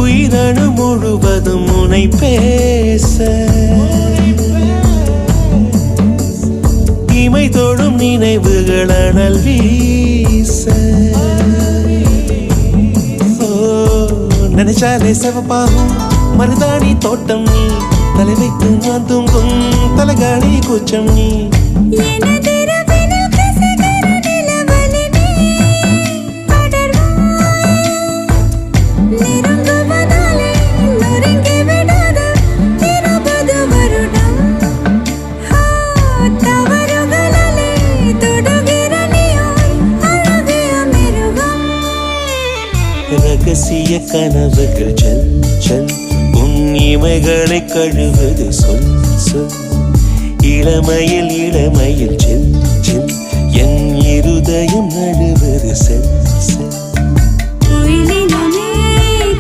உயிரணு முழுவதும் உனை பேச இமை தொடும் நினைவுகள் அனல் வீச நினைச்சாலே செவப்பாகும் மருதாணி தோட்டம் நீ தலை வைத்து நான் தூங்கும் தலகாணி கூச்சம் நீ ரகசிய கனவுகள் செல் செல் உன் இமைகளை கழுவது சொல் சொல் இளமையில் இளமையில் செல் செல் என் இருதயம் நழுவது செல் செல்